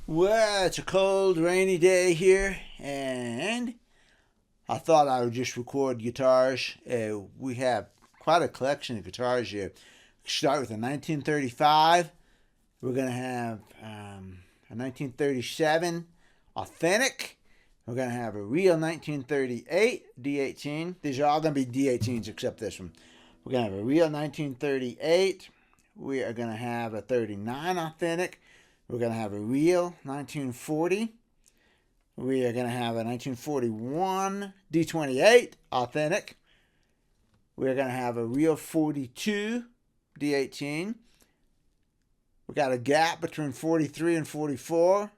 Well, it's a cold, rainy day here, and I thought I would just record guitars. We have quite a collection of guitars here. Start with a 1935. We're going to have a 1937 Authentic. We're going to have a real 1938 D18. These are all going to be D18s except this one. We're going to have a real 1938. We are going to have a 39 Authentic. We're going to have a real 1940. We are going to have a 1941 D28 Authentic. We're going to have a real 42 D18. We got a gap between 43 and 44.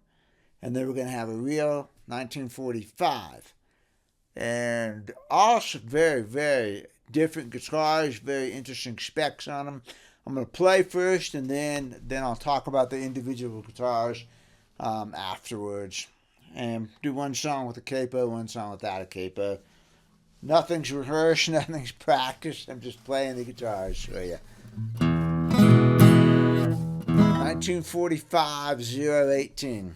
And then we're going to have a real 1945. And all very, very different guitars, very interesting specs on them. I'm going to play first, and then I'll talk about the individual guitars afterwards. And do one song with a capo, one song without a capo. Nothing's rehearsed, nothing's practiced. I'm just playing the guitars for you. 1945 018.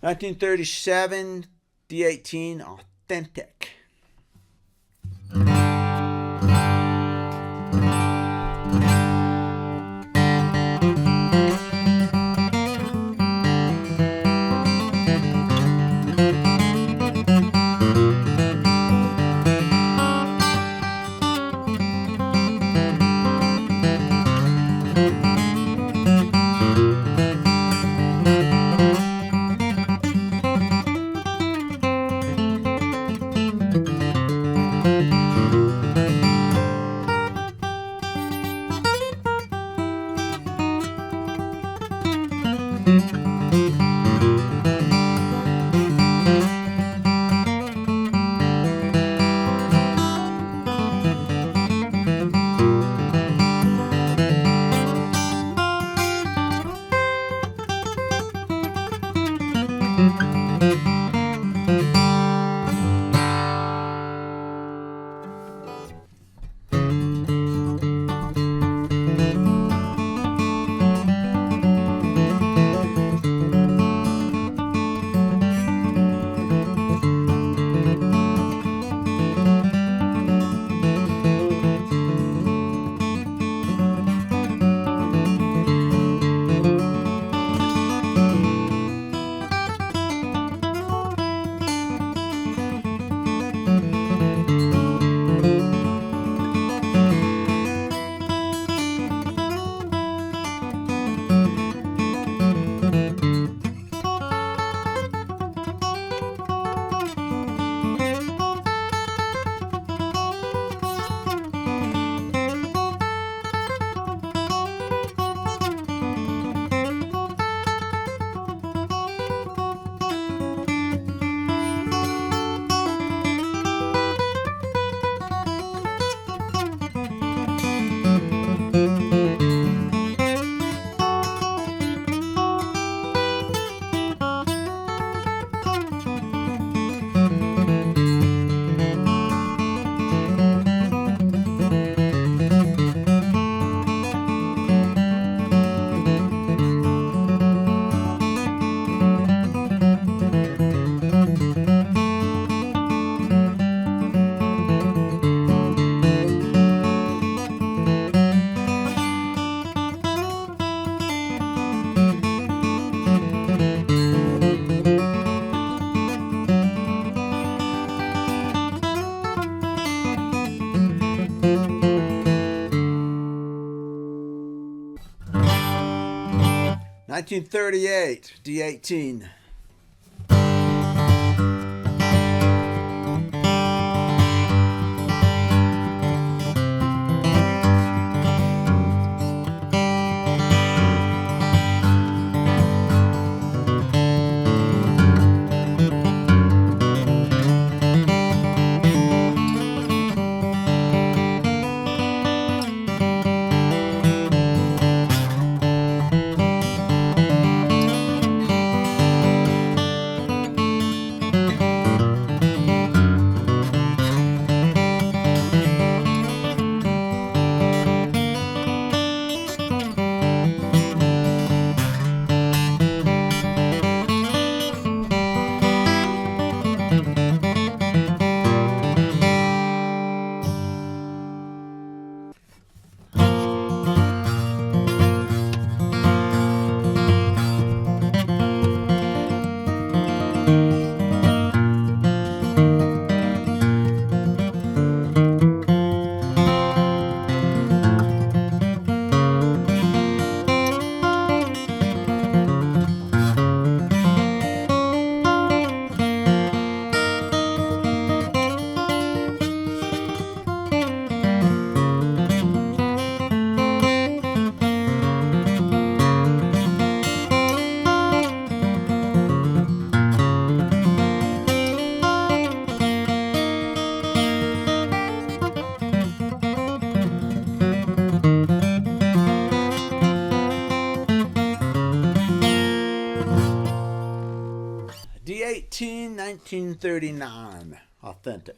$1937 D18 Authentic. 1938, D18. D18 1939 Authentic.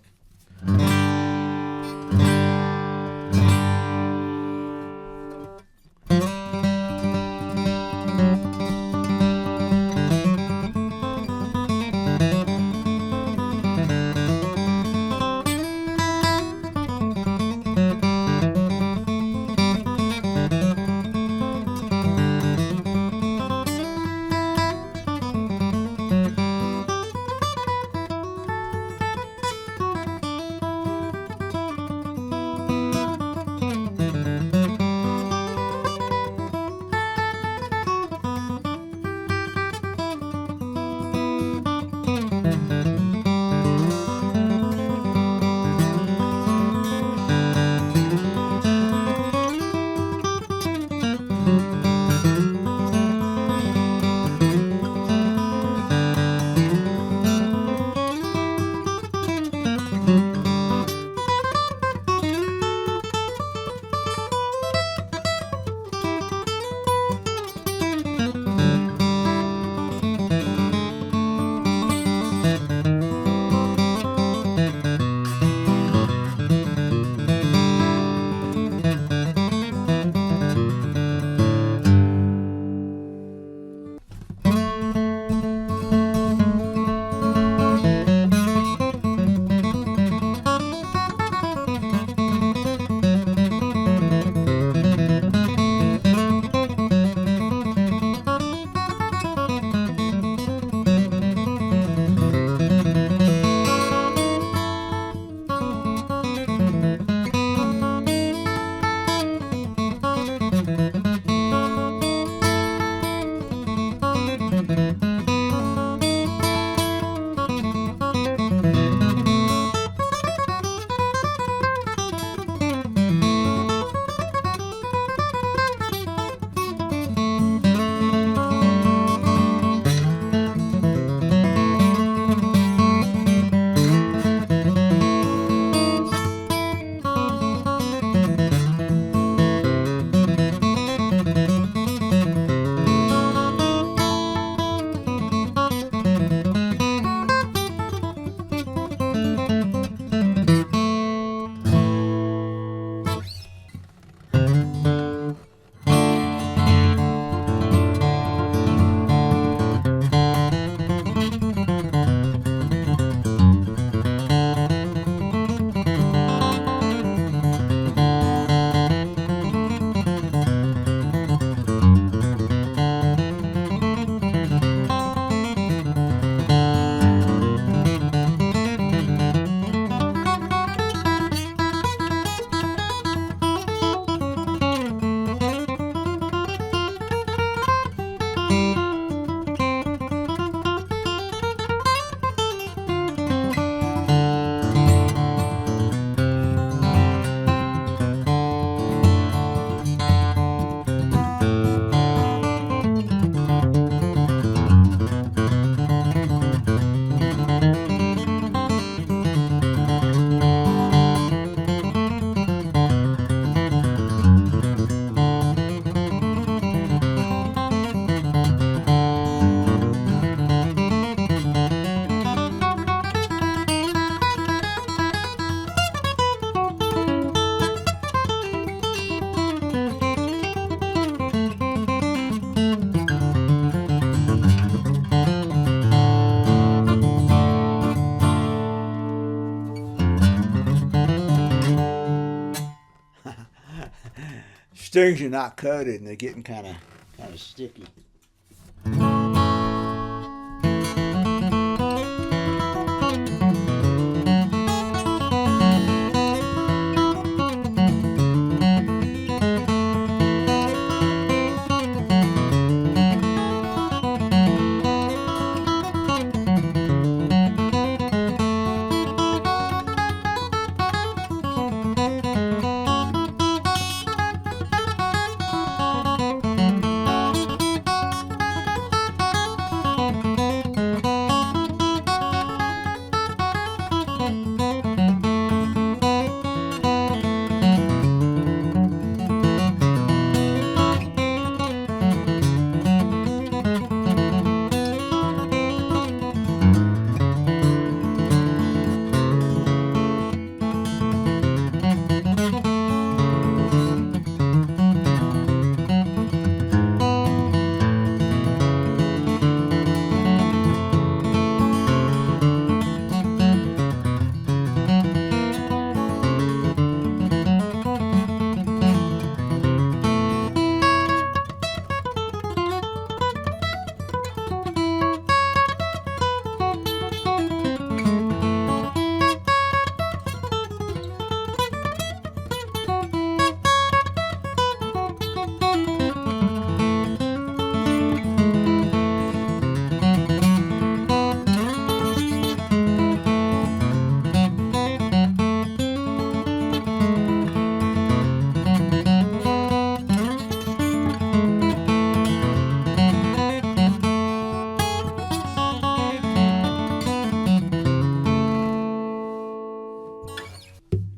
strings are not coated and they're getting kind of sticky.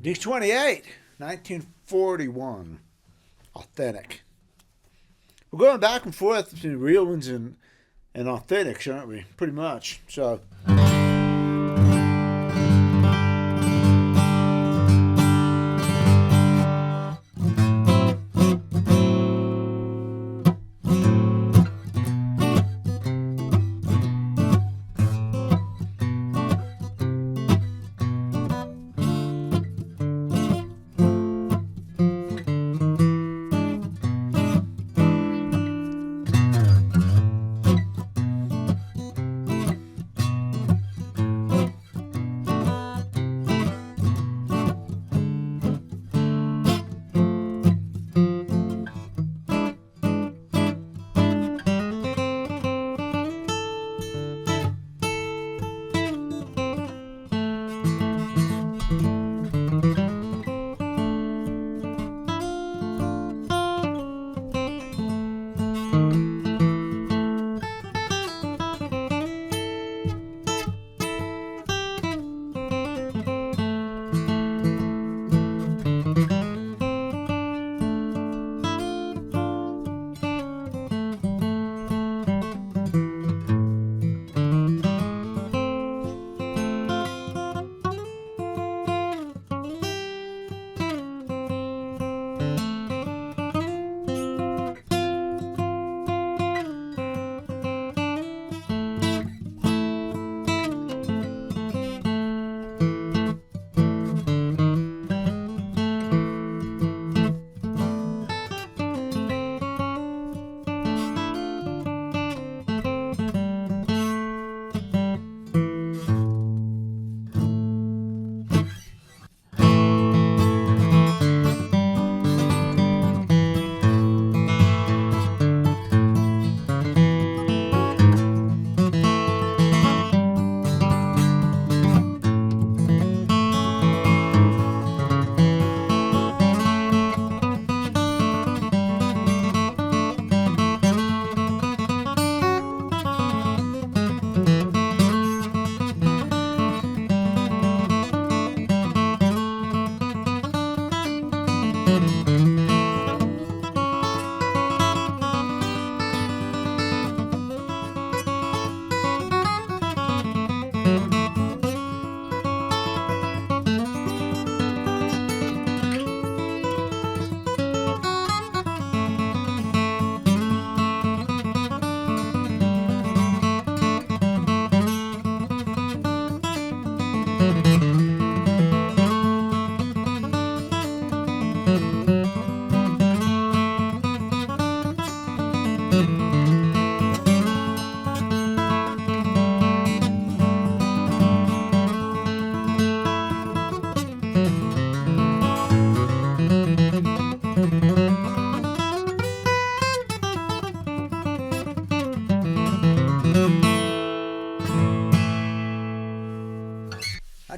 D28, 1941, Authentic. We're going back and forth between real ones and authentics, aren't we? Pretty much. So.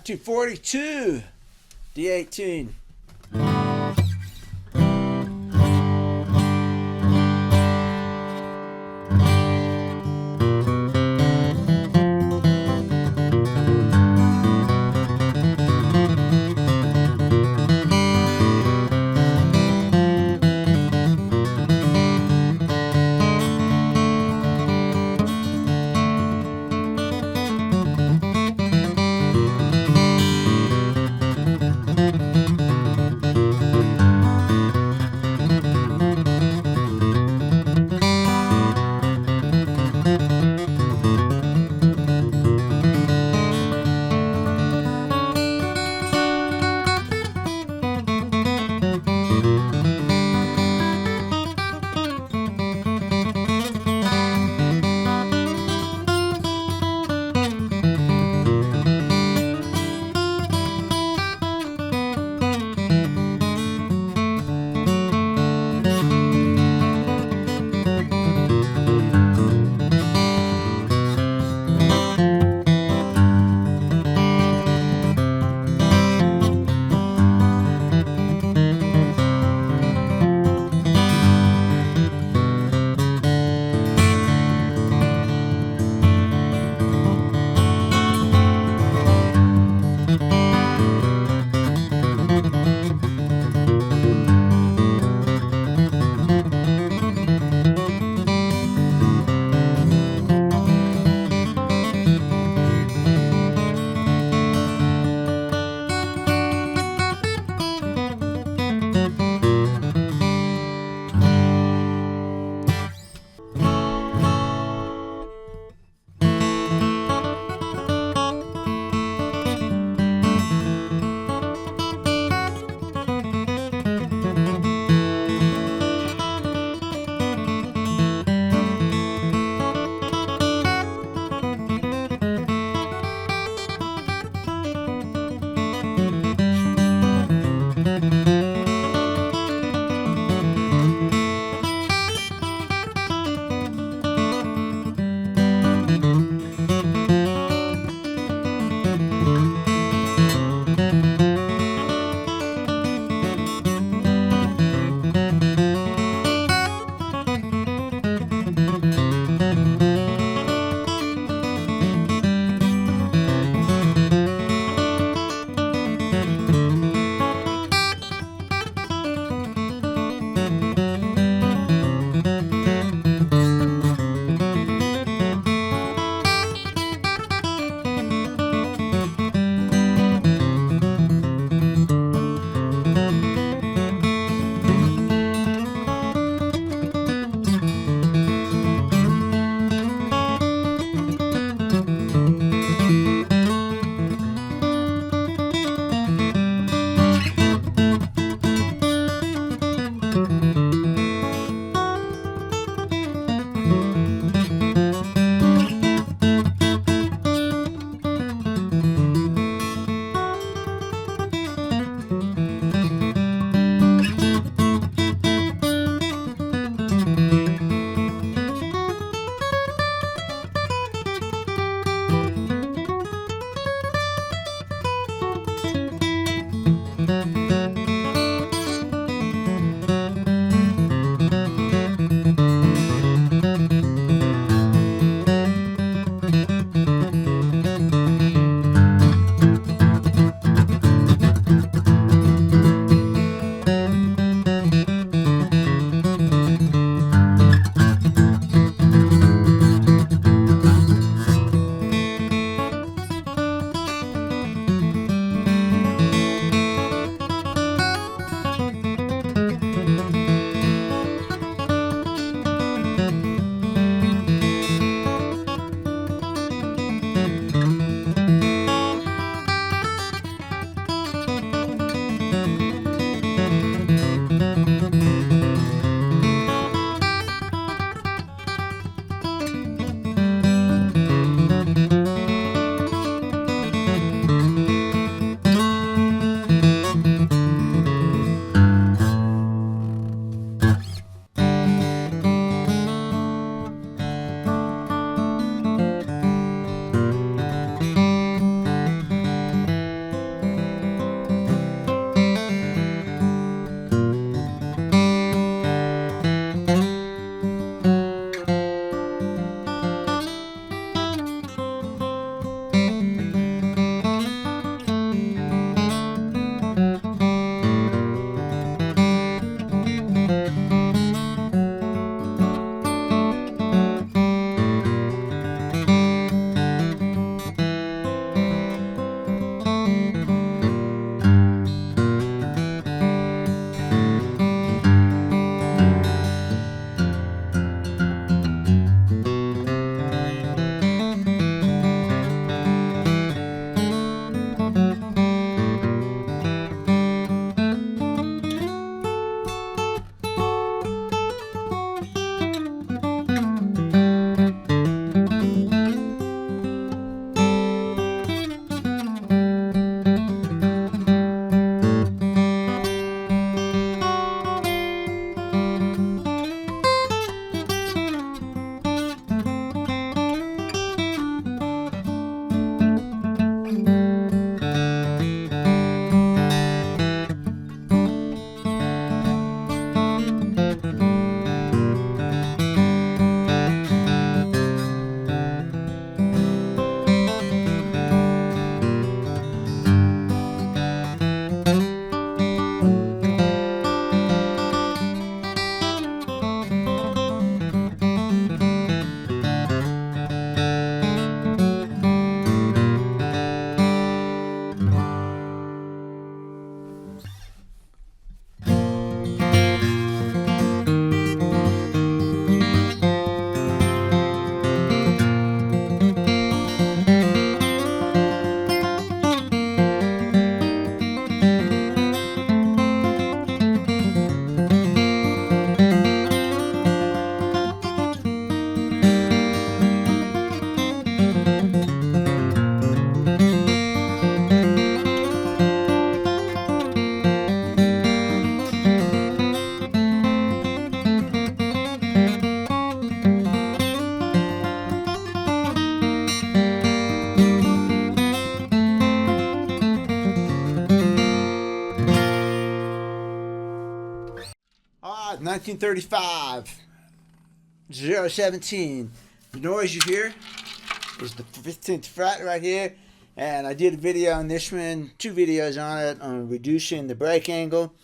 1942 D18. 1935 017. The noise you hear is the 15th fret right here. And I did a video on this one, 2 videos on it, on reducing the break angle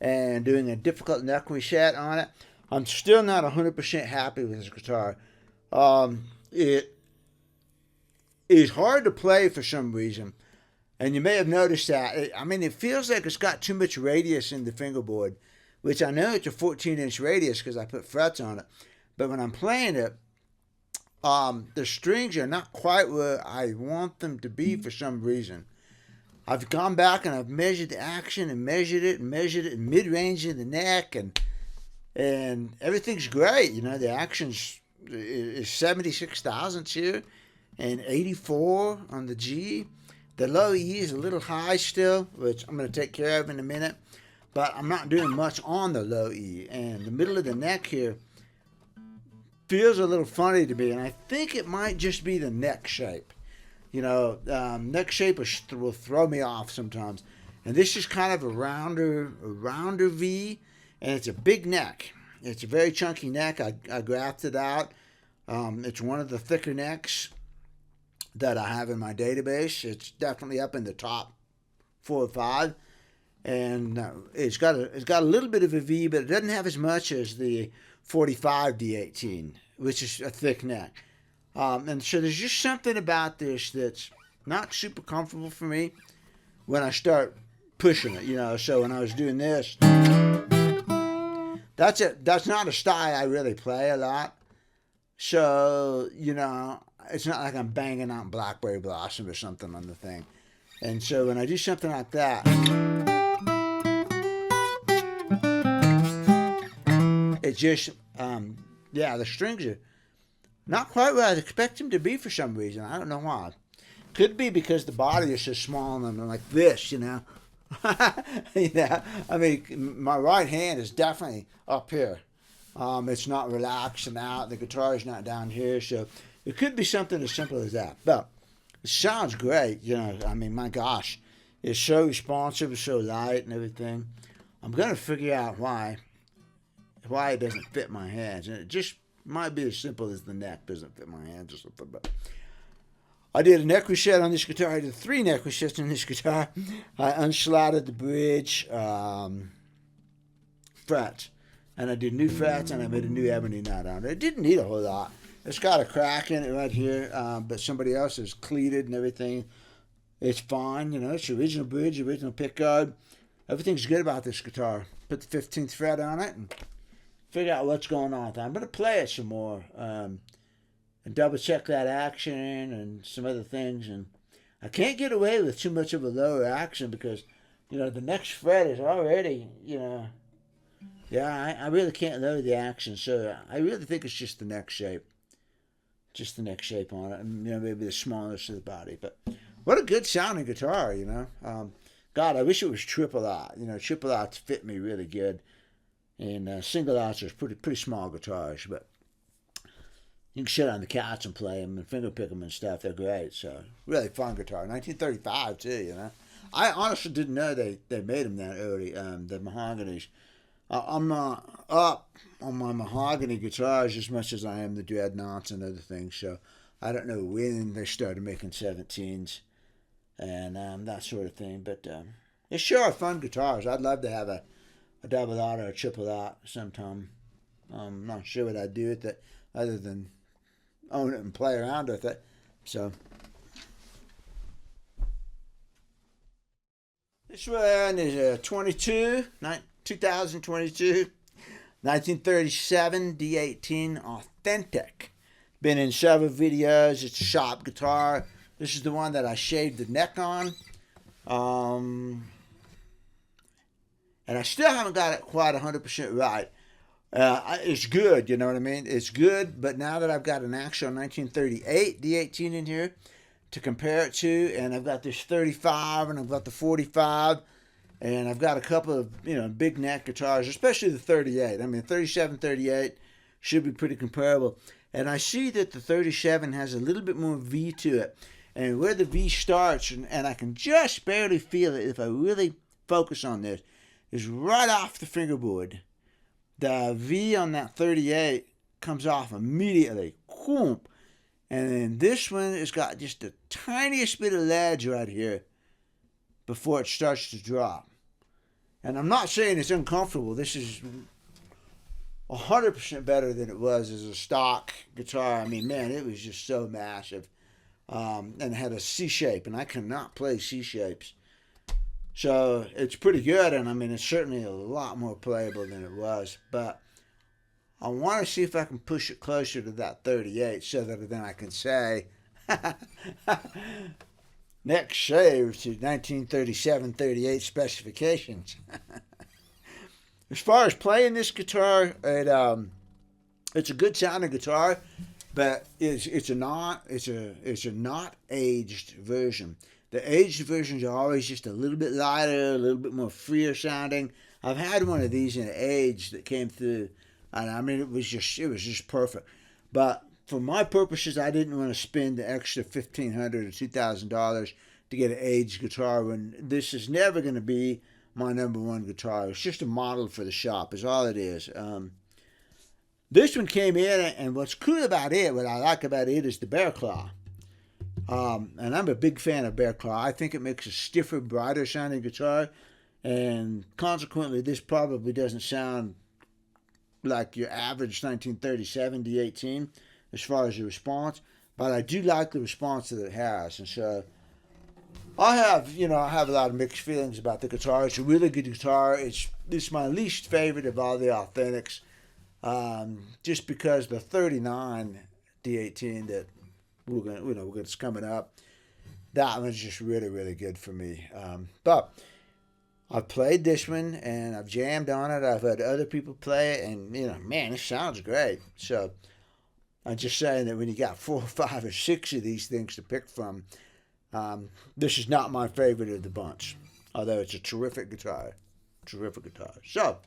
and doing a difficult neck reset on it. I'm still not 100% happy with this guitar. It is hard to play for some reason. And you may have noticed that. It feels like it's got too much radius in the fingerboard, which I know it's a 14-inch radius because I put frets on it. But when I'm playing it, the strings are not quite where I want them to be for some reason. I've gone back and I've measured the action and measured it in mid-range in the neck, and everything's great. You know, the action's is 76 thousandths here and 84 on the G. The low E is a little high still, which I'm going to take care of in a minute, but I'm not doing much on the low E. And the middle of the neck here feels a little funny to me, and I think it might just be the neck shape. You know, neck shape will throw me off sometimes. And this is kind of a rounder V, and it's a big neck. It's a very chunky neck. I graphed it out. It's one of the thicker necks that I have in my database. It's definitely up in the top 4 or 5, and it's got a little bit of a V, but it doesn't have as much as the 45 D18, which is a thick neck. And so there's just something about this that's not super comfortable for me when I start pushing it, you know. So when I was doing this, that's not a style I really play a lot. So, you know, it's not like I'm banging out Blackberry Blossom or something on the thing. And so when I do something like that, it just, the strings are not quite where I'd expect them to be for some reason. I don't know why. Could be because the body is so small and I'm like this, you know. My right hand is definitely up here. It's not relaxing out. The guitar is not down here. So it could be something as simple as that. But it sounds great, you know. My gosh. It's so responsive, it's so light and everything. I'm going to figure out why it doesn't fit my hands. And it just might be as simple as the neck doesn't fit my hands or something. But I did a neck reset on this guitar. I did 3 neck resets on this guitar. I unslotted the bridge frets. And I did new frets, and I made a new ebony knot on it. It didn't need a whole lot. It's got a crack in it right here, but somebody else has cleated and everything. It's fine, you know. It's original bridge, original pickguard. Everything's good about this guitar. Put the 15th fret on it and figure out what's going on with it. I'm going to play it some more and double check that action and some other things. And I can't get away with too much of a lower action because, you know, the next fret is already, you know. Yeah, I really can't lower the action, so I really think it's just the neck shape. Just the neck shape on it, and, you know, maybe the smallness of the body. But what a good sounding guitar, you know. God, I wish it was triple out. You know, triple outs fit me really good. And single outs are pretty small guitars, but you can sit on the couch and play them and finger pick them and stuff. They're great, so really fun guitar. 1935 too, you know. I honestly didn't know they made them that early, the mahoganies. I'm not up on my mahogany guitars as much as I am the dreadnoughts and other things, so I don't know when they started making 17s and that sort of thing. But they sure are fun guitars. I'd love to have a double out or a triple out sometime. I'm not sure what I'd do with it other than own it and play around with it. So this one is a 2022 1937 D18 Authentic. Been in several videos. It's a shop guitar. This is the one that I shaved the neck on. And I still haven't got it quite 100% right. It's good, you know what I mean? It's good, but now that I've got an actual 1938 D18 in here to compare it to, and I've got this 35 and I've got the 45, and I've got a couple of, you know, big neck guitars, especially the 38. 37, 38 should be pretty comparable. And I see that the 37 has a little bit more V to it. And where the V starts, and I can just barely feel it if I really focus on this, is right off the fingerboard. the V on that 38 comes off immediately. Whoomp. And then this one has got just the tiniest bit of ledge right here before it starts to drop. And I'm not saying it's uncomfortable. This is 100% better than it was as a stock guitar. I mean, man, it was just so massive. And it had a C shape, and I cannot play C shapes. So it's pretty good, and I mean, it's certainly a lot more playable than it was. But I want to see if I can push it closer to that 38 so that then I can say, neck shaved to 1937-38 specifications. As far as playing this guitar, it's a good sounding guitar, but it's a not aged version. The aged versions are always just a little bit lighter, a little bit more freer sounding. I've had one of these in age that came through, and I mean it was just perfect. But for my purposes, I didn't want to spend the extra $1,500 or $2,000 to get an aged guitar when this is never going to be my number one guitar. It's just a model for the shop, is all it is. This one came in, and what's cool about it, what I like about it, is the bear claw. And I'm a big fan of bear claw. I think it makes a stiffer, brighter sounding guitar, and consequently, this probably doesn't sound like your average 1937 D18 as far as the response, but I do like the response that it has, and so I have a lot of mixed feelings about the guitar. It's a really good guitar. It's my least favorite of all the Authentics, just because the 39 D18 that what's coming up, that one's just really, really good for me. But I've played this one and I've jammed on it. I've had other people play it, and man, it sounds great. So I'm just saying that when you got 4 or 5 or 6 of these things to pick from, this is not my favorite of the bunch, although it's a terrific guitar. So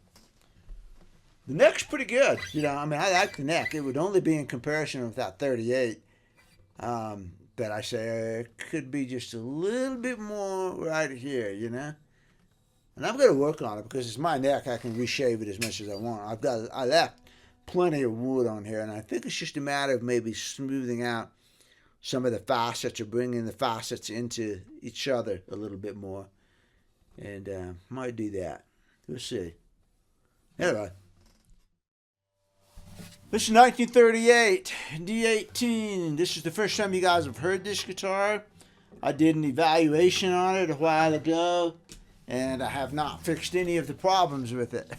the neck's pretty good. I like the neck. It would only be in comparison with that 38 that I say it could be just a little bit more right here, And I'm going to work on it because it's my neck. I can reshave it as much as I want. I left plenty of wood on here, and I think it's just a matter of maybe smoothing out some of the facets or bringing the facets into each other a little bit more. And might do that. We'll see. Anyway. This is 1938 D18. This is the first time you guys have heard this guitar. I did an evaluation on it a while ago, and I have not fixed any of the problems with it.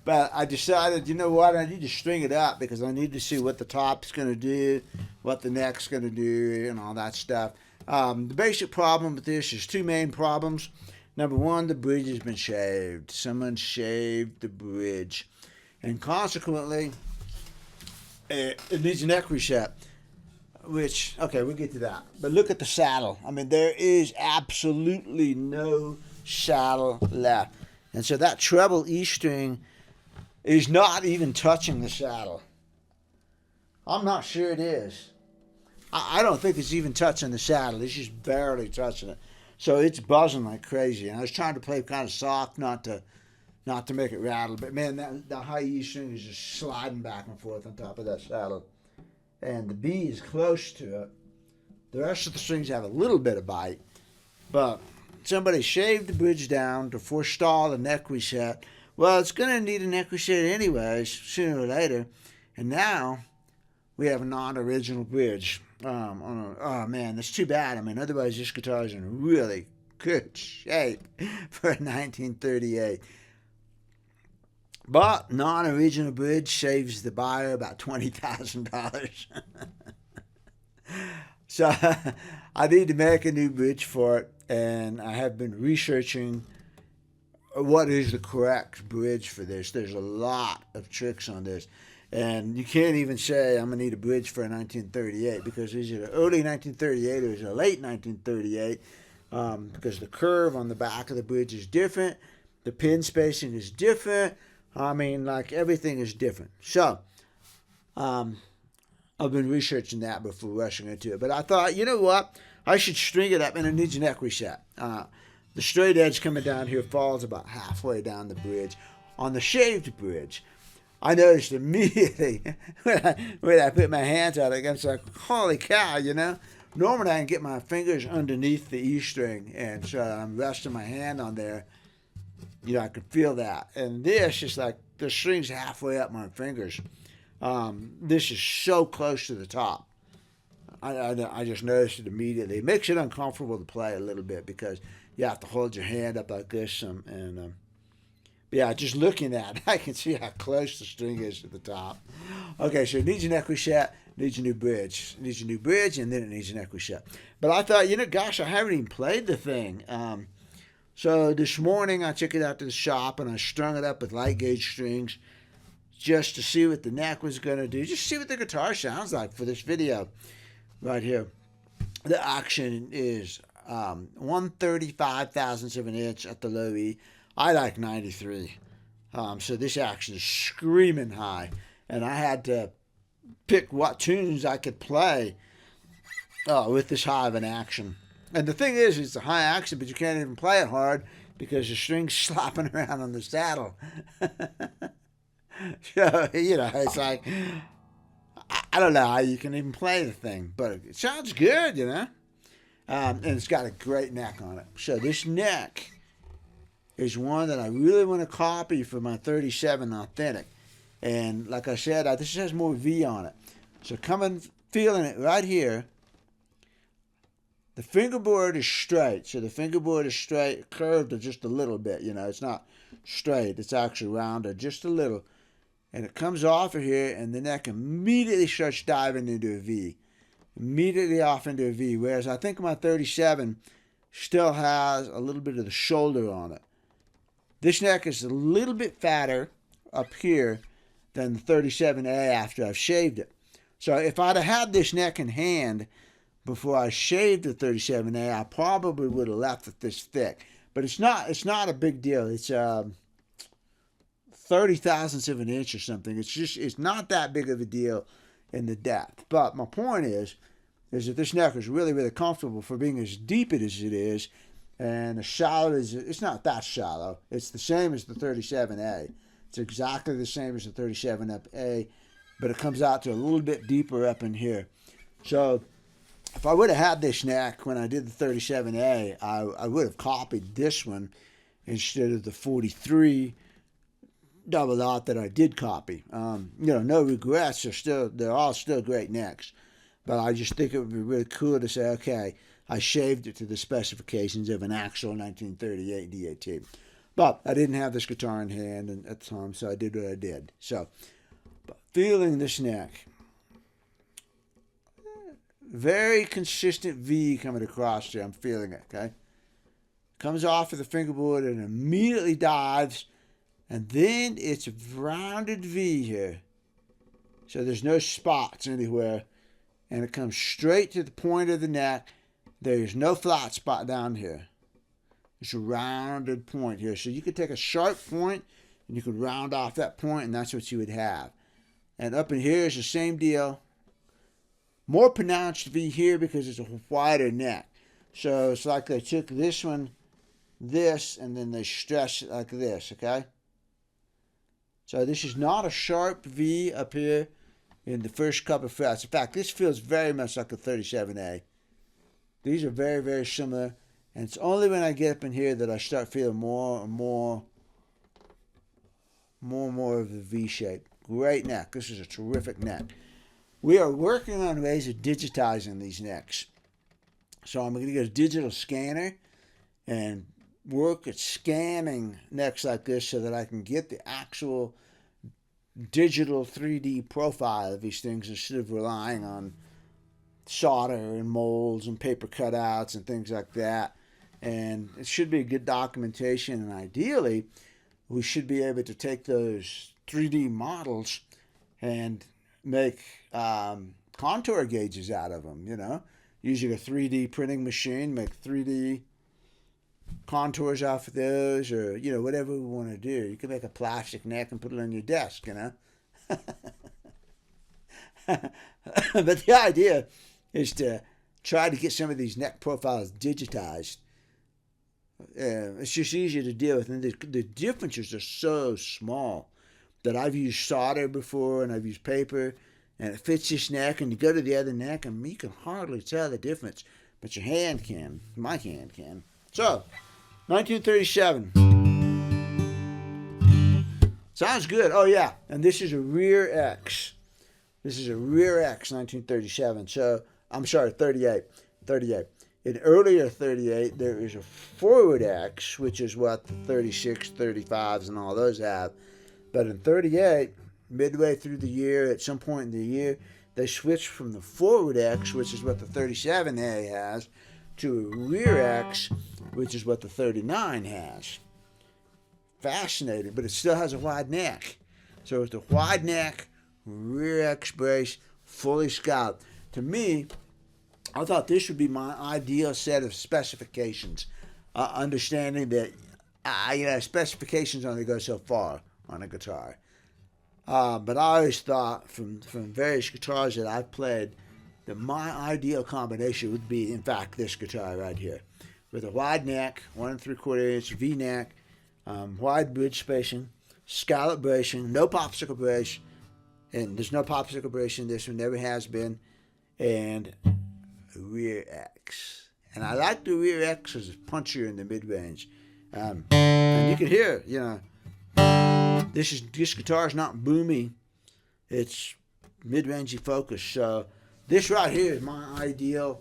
But I decided, you know what, I need to string it up because I need to see what the top's going to do, what the neck's going to do, and all that stuff. The basic problem with this is 2 main problems. Number 1, the bridge has been shaved. Someone shaved the bridge. And consequently, it needs a neck reset. Which, okay, we'll get to that. But look at the saddle. I mean, there is absolutely no saddle left. And so that treble E string is not even touching the saddle. I'm not sure it is. I don't think it's even touching the saddle. It's just barely touching it. So it's buzzing like crazy. And I was trying to play kind of soft, not to make it rattle. But man, that high E string is just sliding back and forth on top of that saddle. And the B is close to it. The rest of the strings have a little bit of bite. But somebody shaved the bridge down to forestall a neck reset. Well, it's going to need a neck reset anyways, sooner or later. And now we have a non-original bridge. Oh, man, that's too bad. I mean, otherwise this guitar is in really good shape for 1938. But non-original bridge saves the buyer about $20,000. So I need to make a new bridge for it, and I have been researching what is the correct bridge for this. There's a lot of tricks on this, and you can't even say I'm going to need a bridge for a 1938 because is it an early 1938 or is it a late 1938? Because the curve on the back of the bridge is different, the pin spacing is different. I mean, like, everything is different. So, I've been researching that before rushing into it. But I thought, you know what? I should string it up, and it needs a neck reset. The straight edge coming down here falls about halfway down the bridge on the shaved bridge. I noticed immediately when I put my hands on it, I was like, holy cow, you know? Normally I can get my fingers underneath the E string, and so I'm resting my hand on there. You know, I can feel that. And this is like, the string's halfway up my fingers. This is so close to the top. I just noticed it immediately. It makes it uncomfortable to play a little bit because you have to hold your hand up like this. Yeah, just looking at it, I can see how close the string is to the top. Okay, so it needs a neck reset, needs a new bridge. It needs a new bridge, and then it needs a neck reset. But I thought, you know, gosh, I haven't even played the thing. So this morning I took it out to the shop and I strung it up with light gauge strings just to see what the neck was going to do, just see what the guitar sounds like for this video right here. The action is 1/35 thousandths of an inch at the low E. I like 93. So this action is screaming high. And I had to pick what tunes I could play with this high of an action. And the thing is, it's a high action, but you can't even play it hard because the string's slopping around on the saddle. So, you know, it's like, I don't know how you can even play the thing, but it sounds good, you know. And it's got a great neck on it. So this neck is one that I really want to copy for my 37 Authentic. And like I said, this has more V on it. So feeling it right here. The fingerboard is straight. So the fingerboard is straight, curved just a little bit. You know, it's not straight. It's actually rounded just a little. And it comes off of here, and the neck immediately starts diving into a V. Immediately off into a V. Whereas I think my 37 still has a little bit of the shoulder on it. This neck is a little bit fatter up here than the 37A after I've shaved it. So if I'd have had this neck in hand before I shaved the 37A, I probably would have left it this thick. But it's not a big deal. It's 30 thousandths of an inch or something. It's not that big of a deal in the depth. But my point is that this neck is really, really comfortable for being as deep as it is. And as shallow as it's not that shallow. It's the same as the 37A. It's exactly the same as the 37A, but it comes out to a little bit deeper up in here. So if I would have had this neck when I did the 37A, I would have copied this one instead of the 43 double dot that I did copy. You know, no regrets. They're all still great necks, but I just think it would be really cool to say, okay, I shaved it to the specifications of an actual 1938 D18. But I didn't have this guitar in hand at the time, so I did what I did. So, but feeling this neck, very consistent V coming across here. I'm feeling it, okay? Comes off of the fingerboard and immediately dives, and then it's a rounded V here. So there's no spots anywhere, and it comes straight to the point of the neck. There's no flat spot down here. It's a rounded point here. So you could take a sharp point and you could round off that point, and that's what you would have. And up in here is the same deal. More pronounced V here because it's a wider neck. So it's like they took this one, this, and then they stretched it like this, okay? So this is not a sharp V up here in the first couple of frets. In fact, this feels very much like a 37A. These are very, very similar. And it's only when I get up in here that I start feeling more and more of the V shape. Great neck. This is a terrific neck. We are working on ways of digitizing these necks. So I'm going to get a digital scanner and work at scanning necks like this so that I can get the actual digital 3D profile of these things instead of relying on solder and molds and paper cutouts and things like that. And it should be a good documentation, and ideally we should be able to take those 3D models and make contour gauges out of them, you know, using a 3D printing machine, make 3D contours off of those, or, you know, whatever we want to do. You can make a plastic neck and put it on your desk, you know. But the idea is to try to get some of these neck profiles digitized. It's just easier to deal with, and the differences are so small that I've used solder before and I've used paper, and it fits this neck, and you go to the other neck, and you can hardly tell the difference, but your hand can. My hand can. So, 1937. Sounds good. Oh, yeah. And this is a rear X. This is a rear X, 1937. So, I'm sorry, 38. 38. In earlier 38, there is a forward X, which is what the 36, 35s, and all those have. But in 38, midway through the year, at some point in the year, they switched from the forward X, which is what the 37A has, to a rear X, which is what the 39 has. Fascinating, but it still has a wide neck. So it's a wide neck, rear X brace, fully scalloped. To me, I thought this would be my ideal set of specifications. Understanding that, specifications only go so far on a guitar. But I always thought from various guitars that I've played that my ideal combination would be, in fact, this guitar right here. With a wide neck, 1 3/4 inch V-neck, wide bridge spacing, scallop bracing, no popsicle brace, and there's no popsicle brace in this one, never has been, and a rear X. And I like the rear X because it's punchier in the mid-range. And you can hear, this guitar is not boomy, it's mid-rangey focus. So this right here is my ideal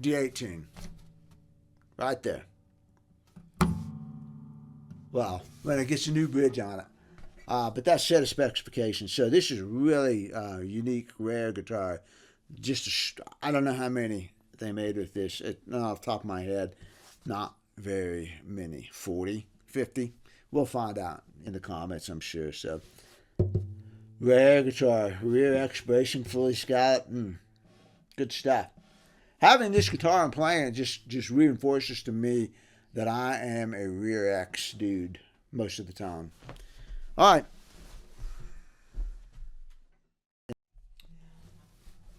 D18. Right there. Well, when it gets a new bridge on it. But that's set of specifications. So this is a really unique, rare guitar. I don't know how many they made with this. Off the top of my head, not very many. 40, 50. We'll find out in the comments, I'm sure. So, rare guitar, rear X bracing, fully scalloped. Good stuff. Having this guitar and playing it just reinforces to me that I am a rear X dude most of the time. All right.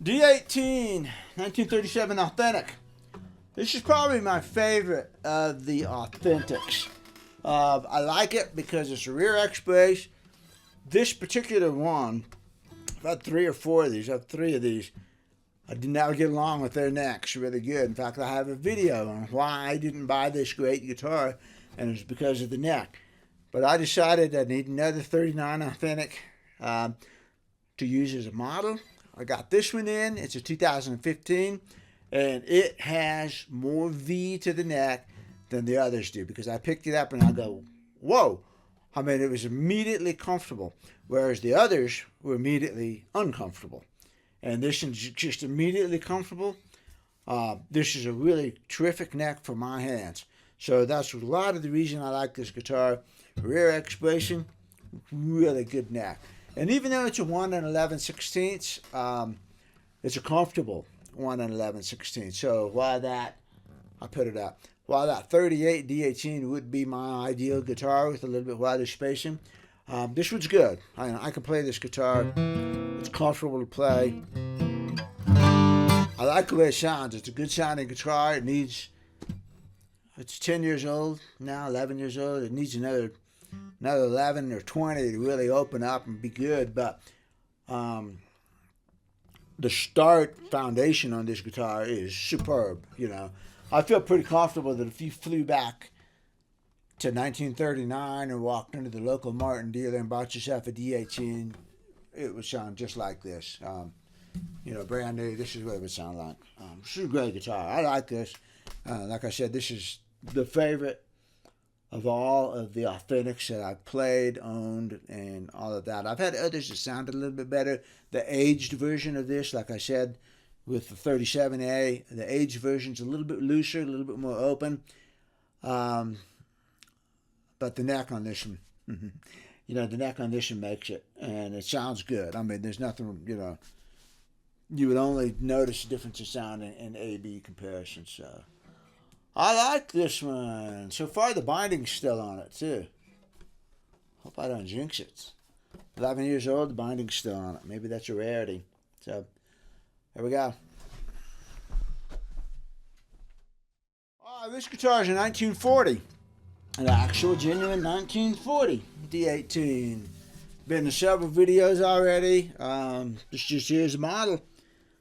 D18 1937 Authentic. This is probably my favorite of the Authentics. I like it because it's a rear X brace. This particular one, I've had 3 or 4 of these. I have 3 of these. I did not get along with their necks really good. In fact, I have a video on why I didn't buy this great guitar, and it was because of the neck. But I decided I need another 39 Authentic to use as a model. I got this one in. It's a 2015, and it has more V to the neck than the others do, because I picked it up and I go, whoa. I mean, it was immediately comfortable, whereas the others were immediately uncomfortable. And this is just immediately comfortable. This is a really terrific neck for my hands. So that's a lot of the reason I like this guitar. Rear X bracing, really good neck. And even though it's a 1 11/16, it's a comfortable 1 11/16. So while that, I put it up. While that 38 D18 would be my ideal guitar with a little bit wider spacing, this one's good. I can play this guitar. It's comfortable to play. I like the way it sounds. It's a good sounding guitar. It's 10 years old now, 11 years old. It needs another 11 or 20 to really open up and be good. But the start foundation on this guitar is superb. I feel pretty comfortable that if you flew back to 1939 and walked into the local Martin dealer and bought yourself a D18, it would sound just like this. Brand new. This is what it would sound like. This is a great guitar. I like this. Like I said, this is the favorite of all of the Authentics that I've played, owned, and all of that. I've had others that sounded a little bit better. The aged version of this, like I said, with the 37A, the aged version's a little bit looser, a little bit more open. But the neck on this one, the neck on this one makes it, and it sounds good. I mean, there's nothing, you would only notice a difference in sound in A-B comparison. So I like this one. So far, the binding's still on it, too. Hope I don't jinx it. 11 years old, the binding's still on it. Maybe that's a rarity. So there we go. This guitar is a 1940. An actual genuine 1940 D18. Been in several videos already. Here's the model.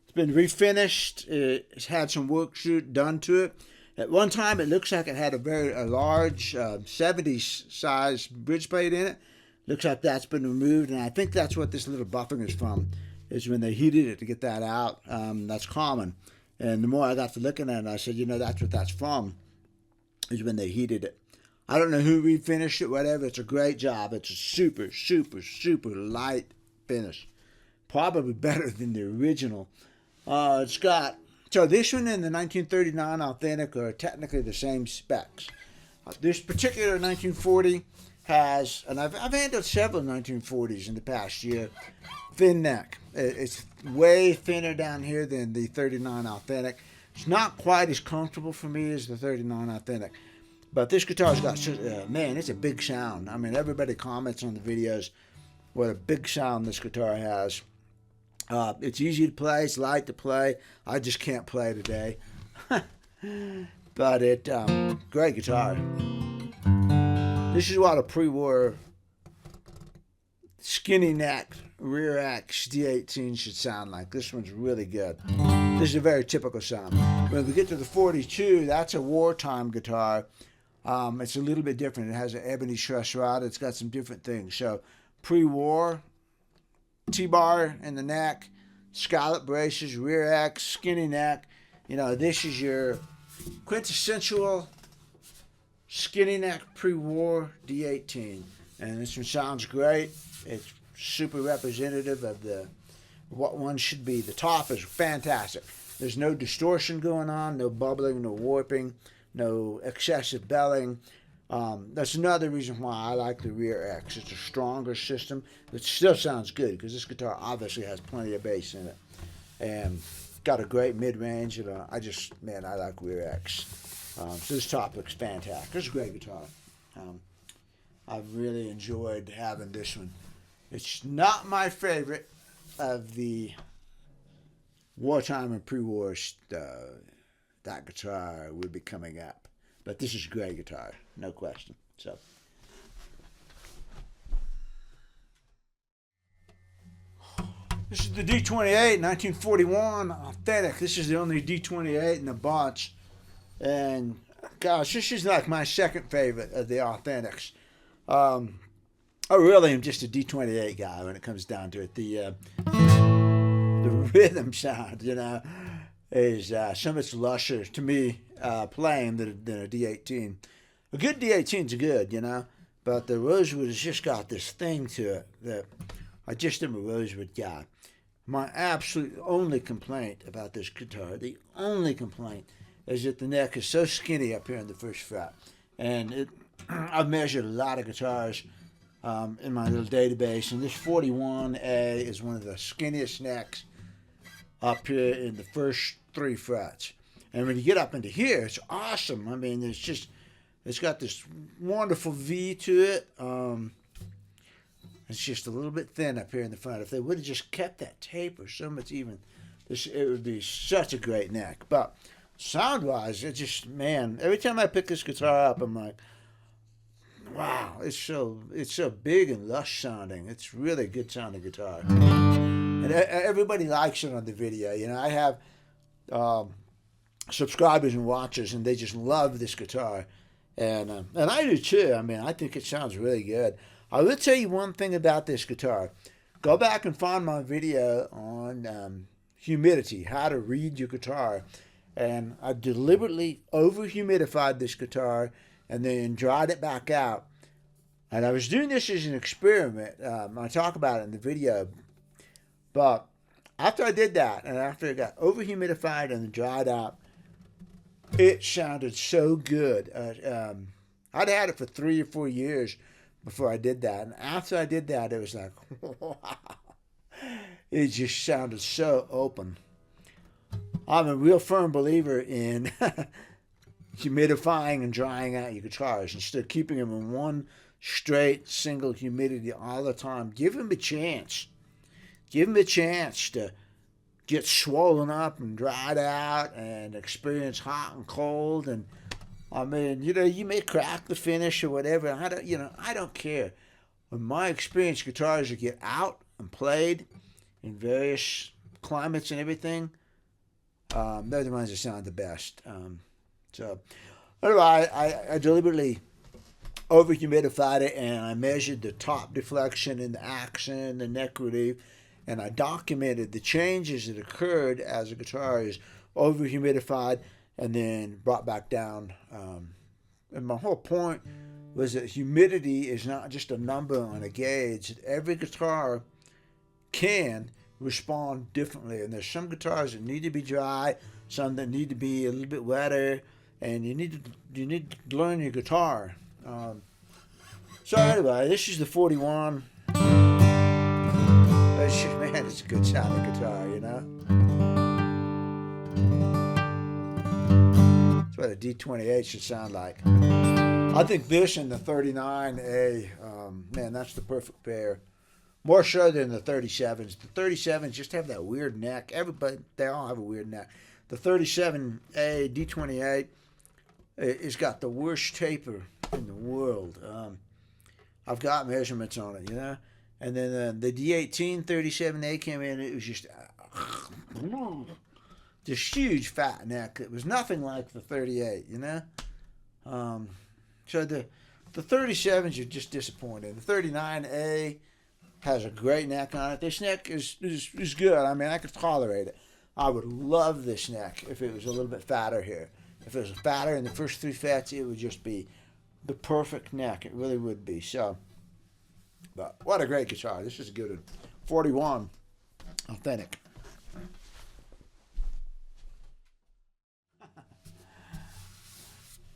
It's been refinished. It's had some work done to it. At one time, it looks like it had a large 70s size bridge plate in it. Looks like that's been removed, and I think that's what this little buffing is from, is when they heated it to get that out. That's common. And the more I got to looking at it, I said, that's what that's from, is when they heated it. I don't know who refinished it, whatever. It's a great job. It's a super, super, super light finish. Probably better than the original. It's got, so this one and the 1939 Authentic are technically the same specs. This particular 1940 has, and I've handled several 1940s in the past year, thin neck. It's way thinner down here than the 39 Authentic. It's not quite as comfortable for me as the 39 Authentic. But this guitar's got, man, it's a big sound. I mean, everybody comments on the videos what a big sound this guitar has. It's easy to play. It's light to play. I just can't play today. But great guitar. This is what a pre-war skinny neck rear X D18 should sound like. This one's really good. This is a very typical sound. When we get to the 42, that's a wartime guitar. It's a little bit different. It has an ebony truss rod. It's got some different things. So pre-war, T-bar in the neck, scallop braces, rear X, skinny neck. This is your quintessential skinny neck pre-war D18. And this one sounds great. It's super representative of what one should be. The top is fantastic. There's no distortion going on, no bubbling, no warping, no excessive belling. That's another reason why I like the rear X. It's a stronger system. It still sounds good because this guitar obviously has plenty of bass in it. And got a great mid-range. And I like rear X. So this top looks fantastic. It's a great guitar. I've really enjoyed having this one. It's not my favorite of the wartime and pre-war that guitar would be coming up. But this is a great guitar, no question. So, this is the D28 1941 Authentic. This is the only D28 in the bunch. And gosh, this is like my second favorite of the Authentics. I really am just a D28 guy when it comes down to it. The rhythm sound, is so much lusher to me playing than a D18. A good D18's good, but the Rosewood has just got this thing to it that I just am a Rosewood guy. My absolute only complaint about this guitar, the only complaint, is that the neck is so skinny up here in the first fret. And I've measured a lot of guitars in my little database, and this 41A is one of the skinniest necks up here in the first 3 frets. And when you get up into here, it's awesome. I mean, it's got this wonderful V to it. It's just a little bit thin up here in the front. If they would have just kept that taper so much even, it would be such a great neck. But sound-wise, every time I pick this guitar up, I'm like, wow, it's so big and lush sounding. It's really good sounding guitar. And everybody likes it on the video. I have subscribers and watchers, and they just love this guitar. And I do too. I mean, I think it sounds really good. I will tell you one thing about this guitar. Go back and find my video on humidity, how to read your guitar. And I deliberately over-humidified this guitar and then dried it back out. And I was doing this as an experiment. I talk about it in the video. But after I did that, and after it got over-humidified and dried out, it sounded so good. I'd had it for 3 or 4 years before I did that. And after I did that, it was like, wow. It just sounded so open. I'm a real firm believer in humidifying and drying out your guitars instead of keeping them in one straight single humidity all the time. Give them a chance. Give them a chance to get swollen up and dried out and experience hot and cold. And I mean, you may crack the finish or whatever. I don't care. In my experience, guitars that get out and played in various climates and everything, they're the ones that sound the best. So, anyway, I deliberately over humidified it, and I measured the top deflection and the action, the neck relief, and I documented the changes that occurred as the guitar is over humidified and then brought back down. And my whole point was that humidity is not just a number on a gauge. Every guitar can respond differently, and there's some guitars that need to be dry, some that need to be a little bit wetter, and you need to learn your guitar. So anyway, this is the 41. Man, it's a good sounding guitar, That's what a D28 should sound like. I think this and the 39A, man, that's the perfect pair. More so than the 37s. The 37s just have that weird neck. They all have a weird neck. The 37A D28 it's got the worst taper in the world. I've got measurements on it, And then the D18 37A came in. It was just this huge fat neck. It was nothing like the 38, So the 37s are just disappointing. The 39A has a great neck on it. This neck is good. I mean, I could tolerate it. I would love this neck if it was a little bit fatter here. If it was fatter in the first 3 frets, it would just be the perfect neck. It really would be. So, but what a great guitar. This is a good one. 41 Authentic.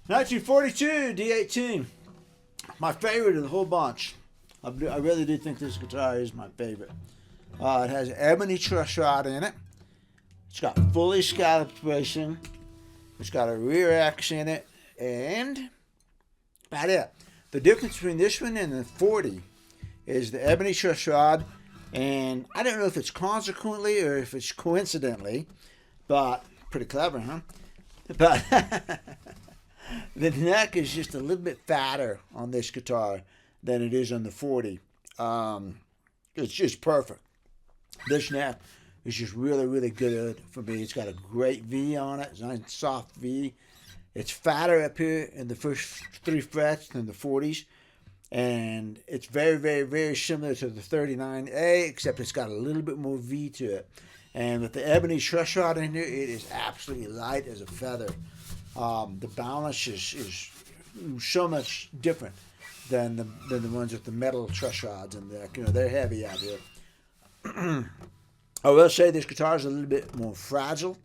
(1942) D18. My favorite of the whole bunch. I really do think this guitar is my favorite. It has ebony truss rod in it. It's got fully scalloped bracing. It's got a rear X in it. And about it. The difference between this one and the 40 is the ebony truss rod. And I don't know if it's consequently or if it's coincidentally, but pretty clever, huh? But the neck is just a little bit fatter on this guitar than it is on the 40. It's just perfect. This neck is just really, really good for me. It's got a great V on it. It's a nice soft V. It's fatter up here in the first 3 frets than the 40s. And it's very, very, very similar to the 39A, except it's got a little bit more V to it. And with the ebony truss rod in here, it is absolutely light as a feather. The balance is so much different than the ones with the metal truss rods, and they're heavy out here. I will say this guitar is a little bit more fragile,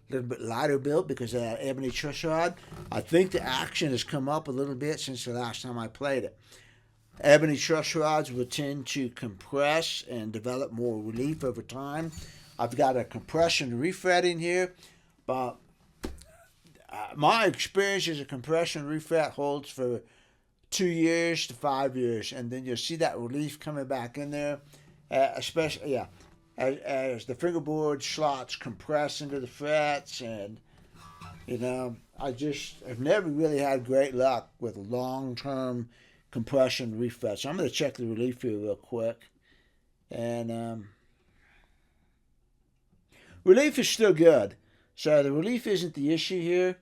a little bit lighter built because of that ebony truss rod. I think the action has come up a little bit since the last time I played it. Ebony truss rods will tend to compress and develop more relief over time. I've got a compression refret in here, but my experience is a compression refret holds for 2 years to 5 years, and then you'll see that relief coming back in there, especially as the fingerboard slots compress into the frets. And I've never really had great luck with long-term compression refrets. So I'm going to check the relief here real quick, and relief is still good. So the relief isn't the issue here.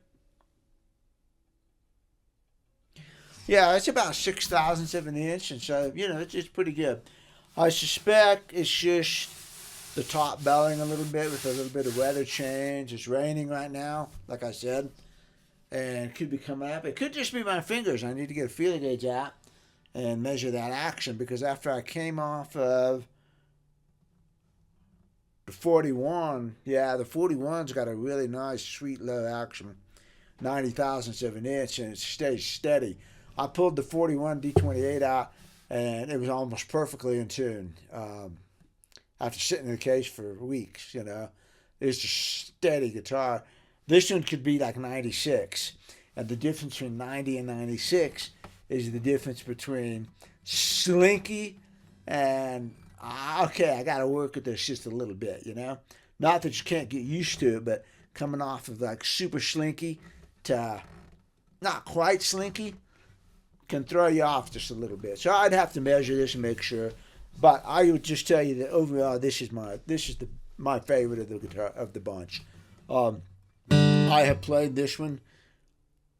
Yeah, it's about 6/1000 of an inch, and so, it's pretty good. I suspect it's just the top belling a little bit with a little bit of weather change. It's raining right now, like I said, and it could be coming up. It could just be my fingers. I need to get a feeler gauge out and measure that action, because after I came off of the 41, the 41's got a really nice, sweet, low action, 90/1000 of an inch, and it stays steady. I pulled the 41 D28 out, and it was almost perfectly in tune. After sitting in the case for weeks, it's a steady guitar. This one could be like 96, and the difference between 90 and 96 is the difference between slinky and okay, I got to work with this just a little bit, Not that you can't get used to it, but coming off of like super slinky to not quite slinky, can throw you off just a little bit. So I'd have to measure this and make sure. But I would just tell you that overall, this is my favorite of the guitar of the bunch. I have played this one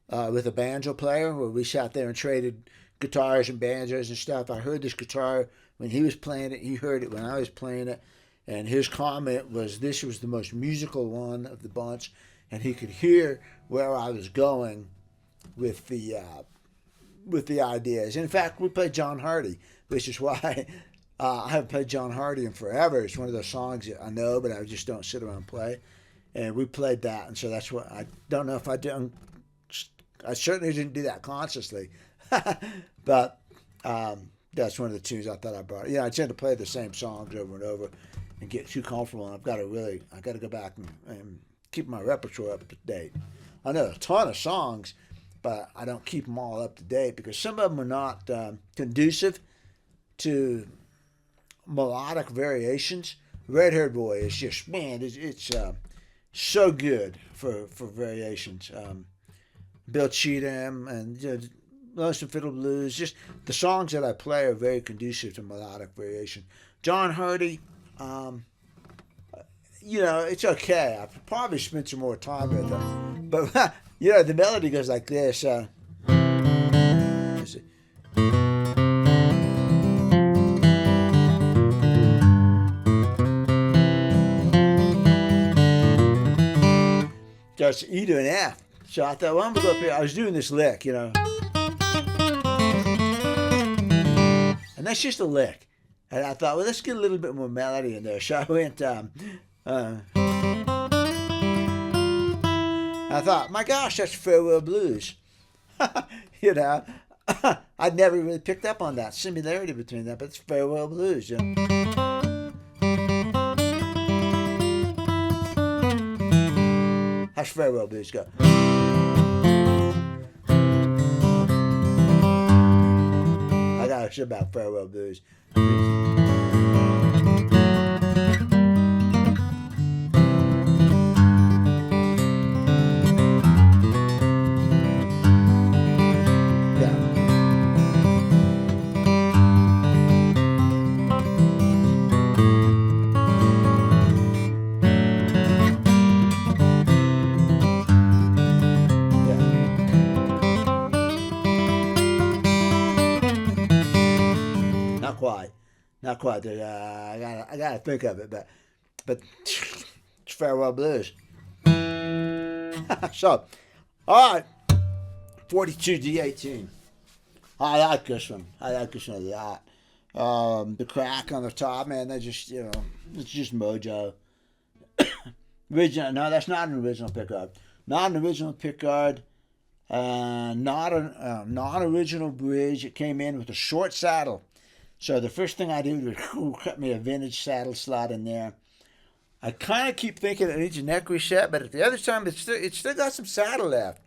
with a banjo player where we sat there and traded guitars and banjos and stuff. I heard this guitar when he was playing it. He heard it when I was playing it. And his comment was this was the most musical one of the bunch. And he could hear where I was going with the ideas. In fact, we played John Hardy, which is why I haven't played John Hardy in forever. It's one of those songs that I know, but I just don't sit around and play. And we played that, and so that's what I don't know if I did. I certainly didn't do that consciously, but that's one of the tunes I thought I brought. I tend to play the same songs over and over and get too comfortable. And I got to go back and keep my repertoire up to date. I know a ton of songs, but I don't keep them all up to date because some of them are not conducive to melodic variations. Red Haired Boy is just, man, it's so good for variations. Bill Cheatham and Lonesome Fiddle Blues, just the songs that I play are very conducive to melodic variation. John Hardy, it's okay. I probably spent some more time with him. But, the melody goes like this. That's E to an F. So I thought, well, I'm going to go up here. I was doing this lick, And that's just a lick. And I thought, well, let's get a little bit more melody in there. So I went, I thought, my gosh, that's Farewell Blues. I'd never really picked up on that similarity between that, but it's Farewell Blues. How's Farewell Blues go? I got a shit about Farewell Blues. Not quite. I gotta think of it, but it's Farewell Blues. So, all right, 42 D18. I like this one. I like this one a lot. The crack on the top, man. They just it's just mojo. Original? No, that's not an original pickguard. Not an original pickguard. Not a non-original bridge. It came in with a short saddle. So the first thing I did was cut me a vintage saddle slot in there. I kind of keep thinking it needs a neck reset, but at the other time, it's still got some saddle left.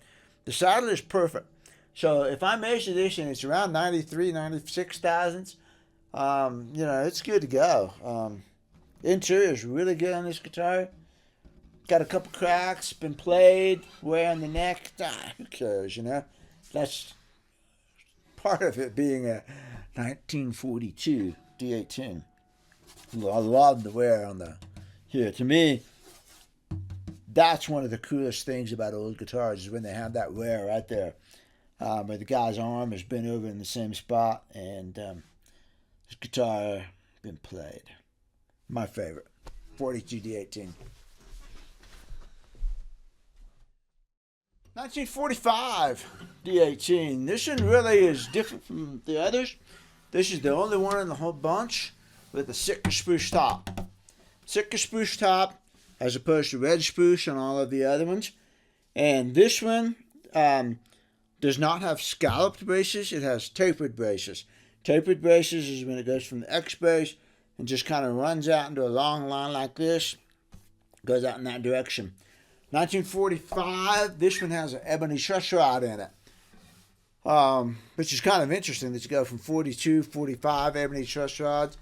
The saddle is perfect. So if I measure this and it's around 93, 96 thousandths, it's good to go. Interior is really good on this guitar. Got a couple cracks, been played, wear on the neck. Who cares, That's part of it being a 1942 D18. I love the wear on the here. To me, that's one of the coolest things about old guitars is when they have that wear right there, where the guy's arm has been over in the same spot and this guitar been played. My favorite, 42 D18. 1945 D18. This one really is different from the others. This is the only one in the whole bunch with a Sitka spruce top. Sitka spruce top as opposed to red spruce on all of the other ones. And this one does not have scalloped braces. It has tapered braces. Tapered braces is when it goes from the X brace and just kind of runs out into a long line like this. Goes out in that direction. 1945, this one has an ebony truss rod in it. Which is kind of interesting that you go from 42, 45 ebony truss rods.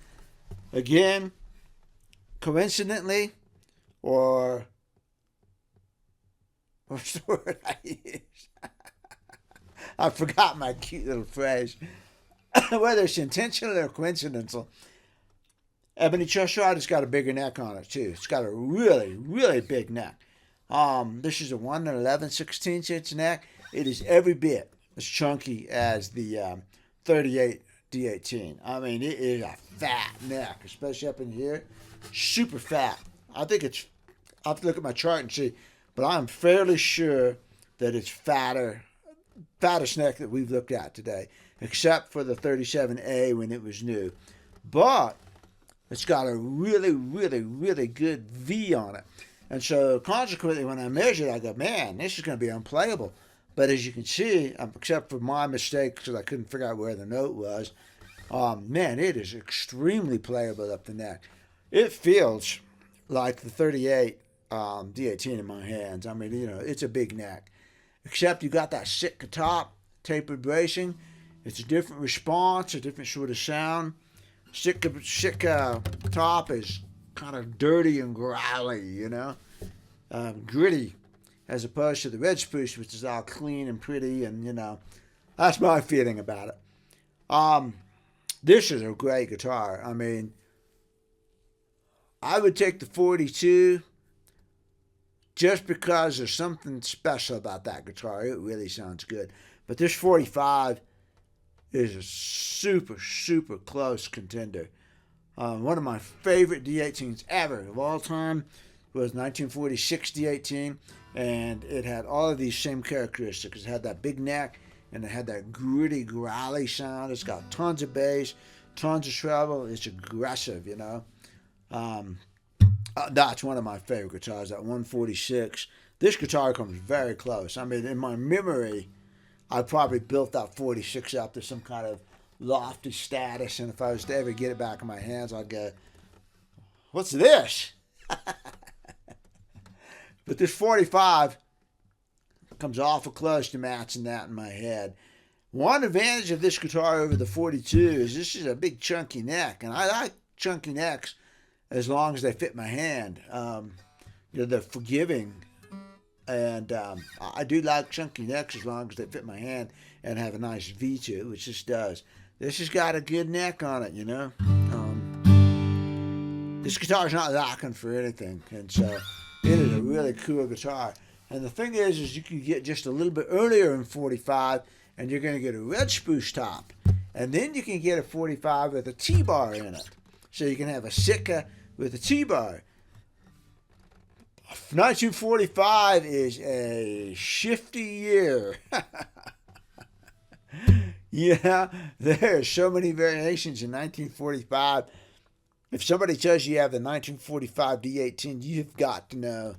Again, coincidentally, or what's the word I use? I forgot my cute little phrase. Whether it's intentional or coincidental, Ebony Truss Rod has got a bigger neck on it too. It's got a really, really big neck. This is a 1 11/16 neck. It is every bit as chunky as the 38 D18. I mean, it is a fat neck, especially up in here. Super fat. I think it's, I'll have to look at my chart and see, but I'm fairly sure that it's fattest neck that we've looked at today, except for the 37A when it was new. But it's got a really, really, really good V on it. And so consequently, when I measured, I go, man, this is going to be unplayable. But as you can see, except for my mistake because I couldn't figure out where the note was, man, it is extremely playable up the neck. It feels like the 38 D18 in my hands. I mean, you know, it's a big neck. Except you got that Sitka top, tapered bracing. It's a different response, a different sort of sound. Sitka top is kind of dirty and growly, you know, gritty, as opposed to the red spruce, which is all clean and pretty, and you know, that's my feeling about it. This is a great guitar. I mean, I would take the 42 just because there's something special about that guitar. It really sounds good. But this 45 is a super, super close contender. One of my favorite D18s ever of all time was 1946 D18, and it had all of these same characteristics. It had that big neck, and it had that gritty, growly sound. It's got tons of bass, tons of treble. It's aggressive, you know. That's one of my favorite guitars, that 146. This guitar comes very close. I mean, in my memory, I probably built that 46 up to some kind of lofty status, and if I was to ever get it back in my hands, I'd go, what's this? But this 45 comes awful close to matching that in my head. One advantage of this guitar over the 42 is this is a big chunky neck, and I like chunky necks as long as they fit my hand. You know, they're forgiving, and I do like chunky necks as long as they fit my hand and have a nice V to it, which this does. This has got a good neck on it, you know. This guitar's not lacking for anything, and so it is a really cool guitar. And the thing is you can get just a little bit earlier in 45, and you're going to get a red spruce top, and then you can get a 45 with a T-bar in it. So you can have a Sitka with a T-bar. 1945 is a shifty year. Yeah, there are so many variations in 1945. If somebody tells you have the 1945 D18, you've got to know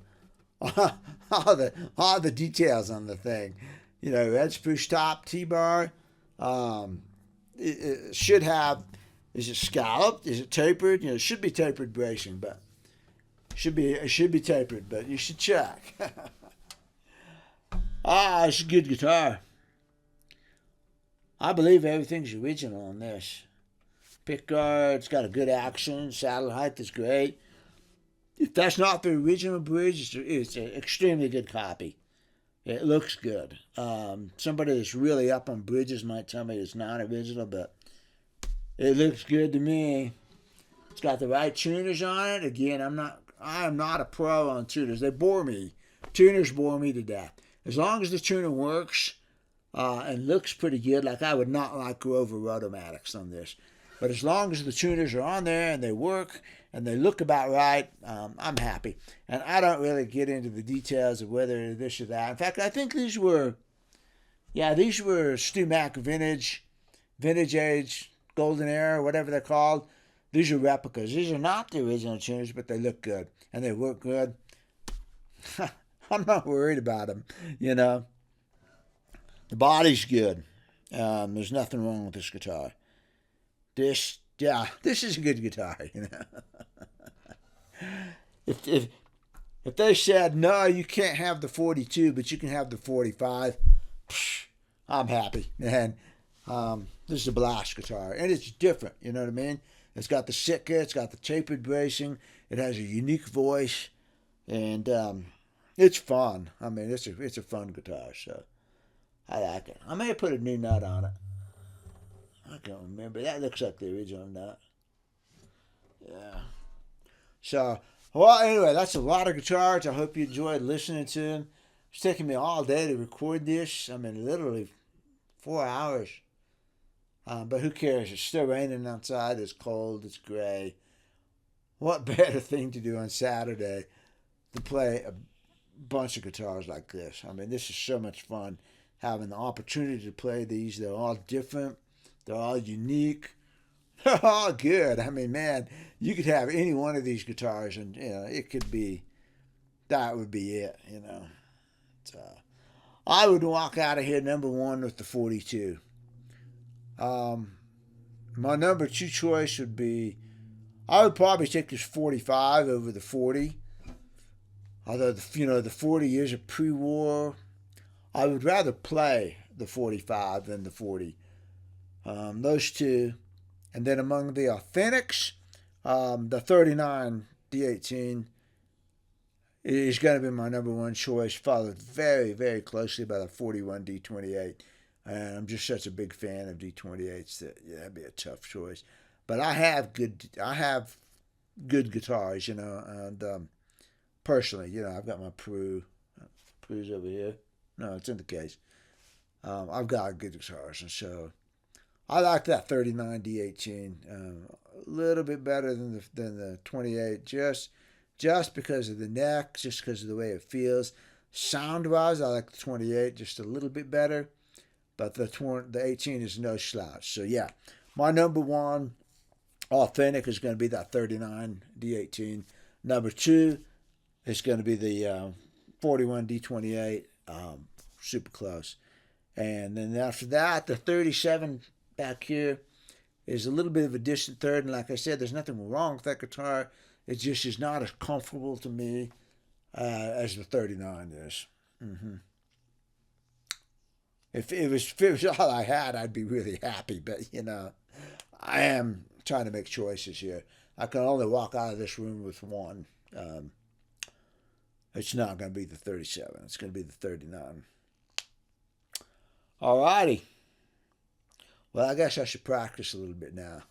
all the details on the thing. You know, red spruce top, T-bar. It should have. Is it scalloped? Is it tapered? You know, it should be tapered bracing, but it should be tapered, but you should check. It's a good guitar. I believe everything's original on this. Pickguard, it's got a good action. Saddle height is great. If that's not the original bridge, it's an extremely good copy. It looks good. Somebody that's really up on bridges might tell me it's not original, but it looks good to me. It's got the right tuners on it. Again, I am not a pro on tuners. They bore me. Tuners bore me to death. As long as the tuner works and looks pretty good, like I would not like Grover Rotomatics on this. But as long as the tuners are on there and they work and they look about right, I'm happy. And I don't really get into the details of whether this or that. In fact, I think these were Stu Mac vintage age, golden era, whatever they're called. These are replicas. These are not the original tuners, but they look good and they work good. I'm not worried about them, you know. The body's good. There's nothing wrong with this guitar. This is a good guitar, you know. If they said, no, you can't have the 42, but you can have the 45, I'm happy. And this is a blast guitar. And it's different, you know what I mean? It's got the Sitka, it's got the tapered bracing, it has a unique voice, and it's fun. I mean, it's a fun guitar, so I like it. I may have put a new nut on it. I can't remember. That looks like the original nut. Yeah. So, well, anyway, that's a lot of guitars. I hope you enjoyed listening to them. It's taking me all day to record this. I mean, literally 4 hours. But who cares? It's still raining outside. It's cold. It's gray. What better thing to do on Saturday to play a bunch of guitars like this? I mean, this is so much fun having the opportunity to play these. They're all different. They're all unique. They're all good. I mean, man, you could have any one of these guitars, and it could be that would be it. So I would walk out of here number one with the 42. My number two choice would be I would probably take this 45 over the 40. Although the 40 is a pre-war, I would rather play the 45 than the 40. Those two. And then among the authentics, the 39 D18 is going to be my number one choice, followed very, very closely by the 41 D28. And I'm just such a big fan of D28s that that'd be a tough choice. But I have good guitars, and personally, I've got my Peru's over here. No, it's in the case. I've got good guitars, and so I like that 39 D18 a little bit better than the 28, just because of the neck, just because of the way it feels. Sound-wise, I like the 28 just a little bit better, but the 18 is no slouch. So yeah, my number one authentic is going to be that 39 D18. Number two is going to be the 41 D28, super close. And then after that, the 37 back here is a little bit of a distant third. And like I said, there's nothing wrong with that guitar. It just is not as comfortable to me as the 39 is. Mm-hmm. If it was all I had, I'd be really happy. But, I am trying to make choices here. I can only walk out of this room with one. It's not going to be the 37. It's going to be the 39. All righty. Well, I guess I should practice a little bit now.